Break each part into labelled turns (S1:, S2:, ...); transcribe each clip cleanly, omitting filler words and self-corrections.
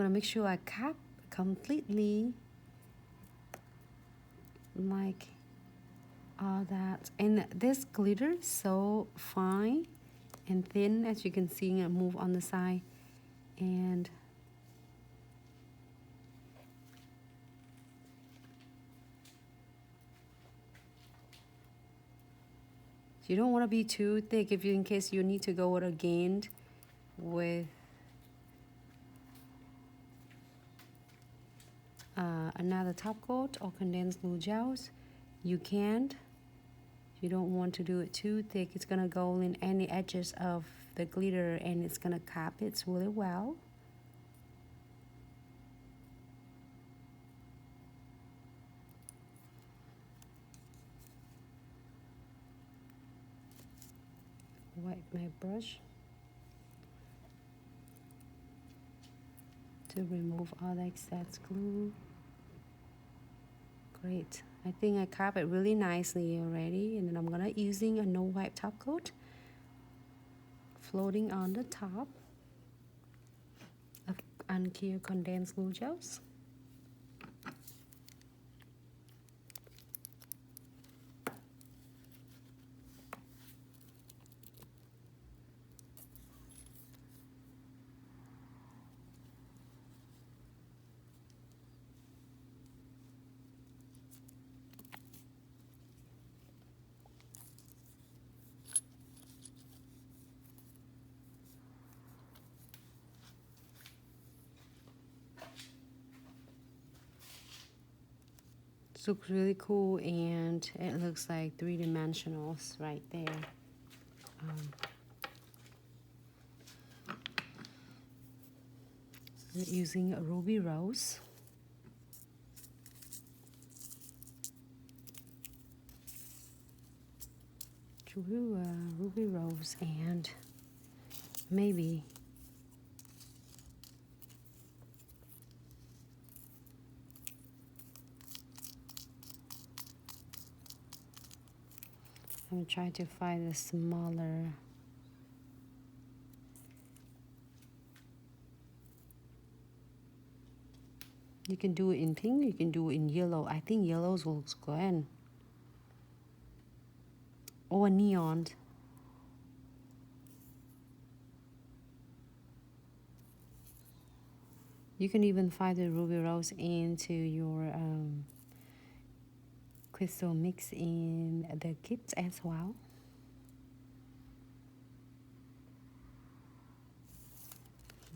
S1: gonna make sure I cap completely, like all that. And this glitter is so fine and thin, as you can see, it move on the side. And you don't want to be too thick if you, in case you need to go with again with another top coat or condensed glue gels, you can't. You don't want to do it too thick. It's gonna go in any edges of the glitter and it's gonna cap it really well. Wipe my brush to remove all the excess glue. Great. I think I cap it really nicely already, and then I'm gonna using a no wipe top coat floating on the top of unclear condensed glue gels. Looks really cool, and it looks like 3-dimensionals right there. Using a ruby rose. Ruby rose, and maybe I'm trying to find a smaller. You can do it in pink, you can do it in yellow. I think yellows looks good. Or neon. You can even find the ruby rose into your crystal mix in the kits as well.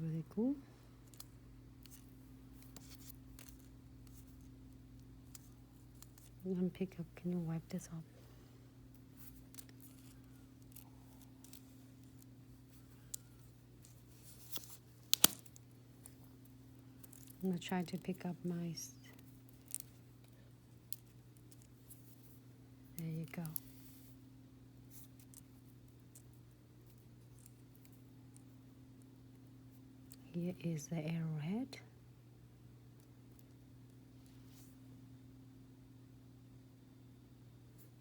S1: Really cool. I'm gonna pick up. Can you wipe this off? I'm gonna try to pick up my. There you go. Here is the arrowhead.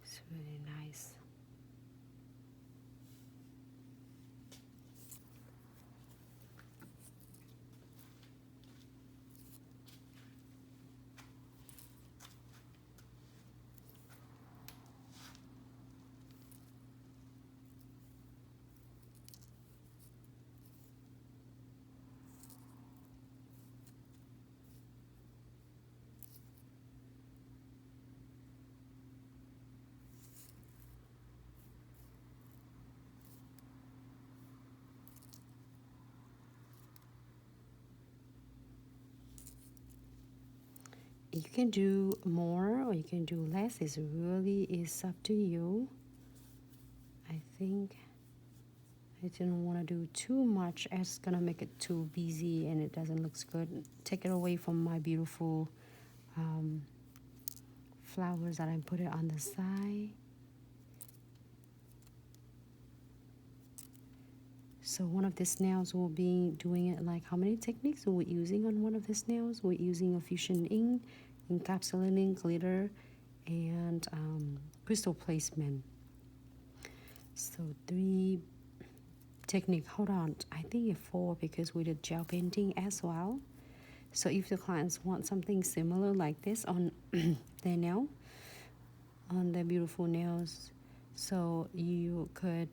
S1: It's really nice. You can do more or you can do less. It really is up to you. I think I didn't want to do too much. It's gonna make it too busy and it doesn't look good. Take it away from my beautiful flowers that I put it on the side. So one of the snails will be doing it like how many techniques are we using on one of the snails? We're using a fusion ink, encapsulating, glitter, and crystal placement. So 3 technique. Hold on, I think it's 4 because we did gel painting as well. So if the clients want something similar like this on their nail, on their beautiful nails, so you could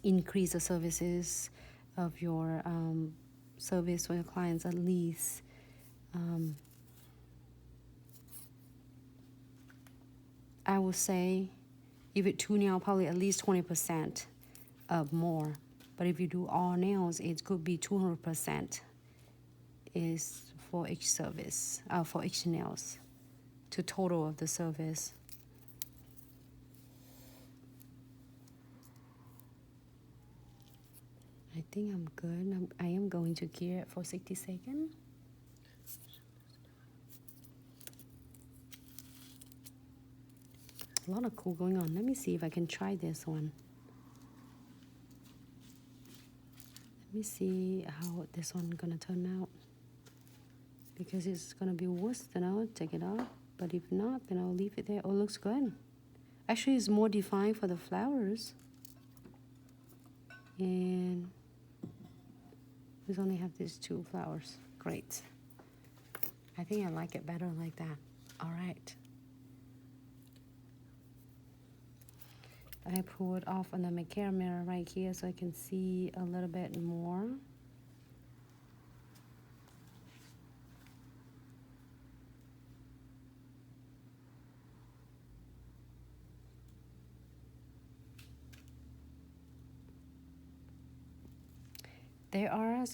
S1: increase the services of your service for your clients at least. I would say if it's 2 nails, probably at least 20% of more. But if you do all nails, it could be 200% is for each service, for each nails, to total of the service. I think I'm good. I am going to gear it for 60 seconds. A lot of cool going on. Let me see if I can try this one. Let me see how this one gonna turn out. Because it's gonna be worse, then I'll take it off. But if not, then I'll leave it there. Oh, it looks good. Actually, it's more defined for the flowers. And we only have these 2 flowers. Great. I think I like it better like that. All right. I pull it off on the camera right here so I can see a little bit more. There are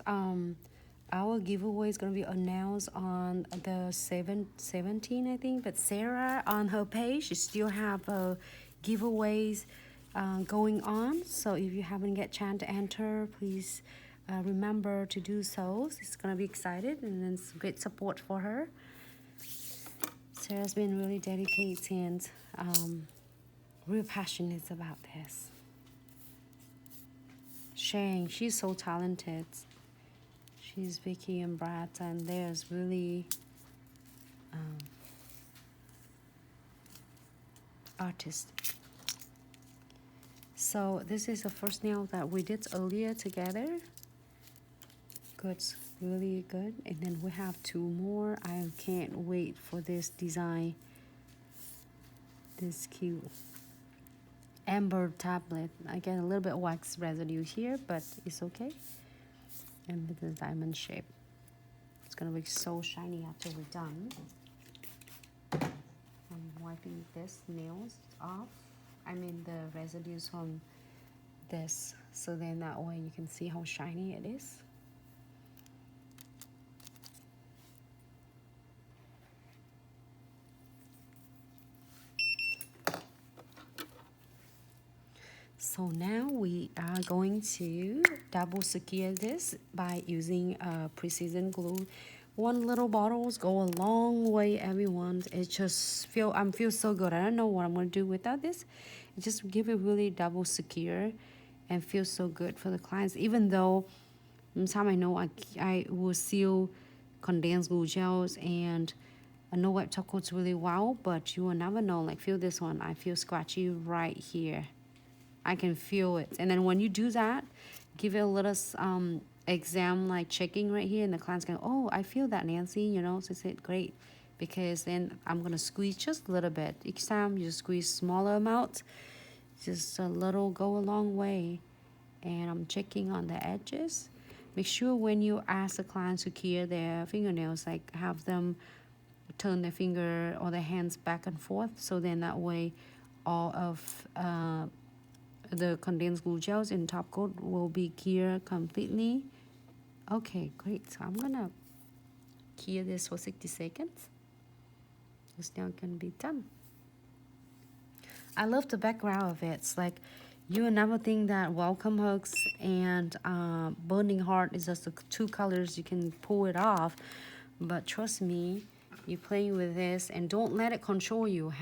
S1: our giveaway is gonna be announced on the 17th, I think. But Sarah on her page, she still have giveaways going on. So if you haven't get chance to enter, please remember to do so. It's gonna be excited, and it's great support for her. Sarah's been really dedicated and real passionate about this. Shang, she's so talented. She's Vicky and Brad, and there's really artist. So this is the first nail that we did earlier together. Good, really good. And then we have 2 more. I can't wait for this design. This cute amber tablet. I get a little bit wax residue here, but it's okay. And with the diamond shape, it's gonna be so shiny after we're done. I'm wiping this nails off. I mean the residues from this, so then that way you can see how shiny it is. So now we are going to double secure this by using precision glue. 1 little bottles go a long way, everyone. It just I feel so good. I don't know what I'm gonna do without this. Just give it really double secure and feel so good for the clients. Even though sometimes I know I will seal condensed glue gels and no wet top coats really well, but you will never know. Like feel this one. I feel scratchy right here. I can feel it. And then when you do that, give it a little exam, like checking right here, and the client's going, oh, I feel that, Nancy, you know. So I said, great, because then I'm going to squeeze just a little bit. Each time you squeeze smaller amount, just a little go a long way. And I'm checking on the edges. Make sure when you ask the clients to cure their fingernails, like have them turn their finger or their hands back and forth, so then that way all of the condensed glue gels in top coat will be cured completely. Okay, great. So I'm gonna cure this for 60 seconds. It's now gonna be done. I love the background of it. It's like you will never think that welcome hugs and burning heart is just the 2 colors you can pull it off. But trust me, you play with this and don't let it control you.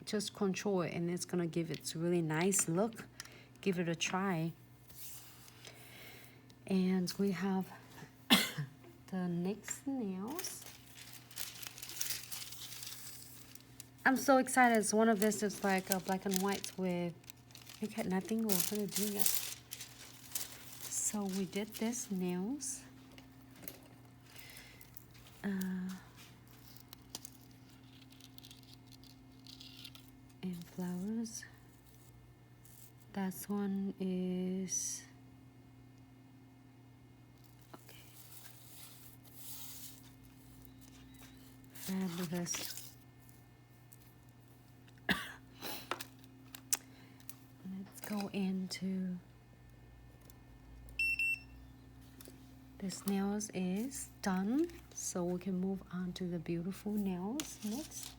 S1: Just control it, and it's gonna give it a really nice look. Give it a try. And we have the next nails. I'm so excited. It's one of this is like a black and white with, I think we're gonna do that. So we did this nails. That one is okay. Fabulous. Let's go into this nails is done, so we can move on to the beautiful nails next.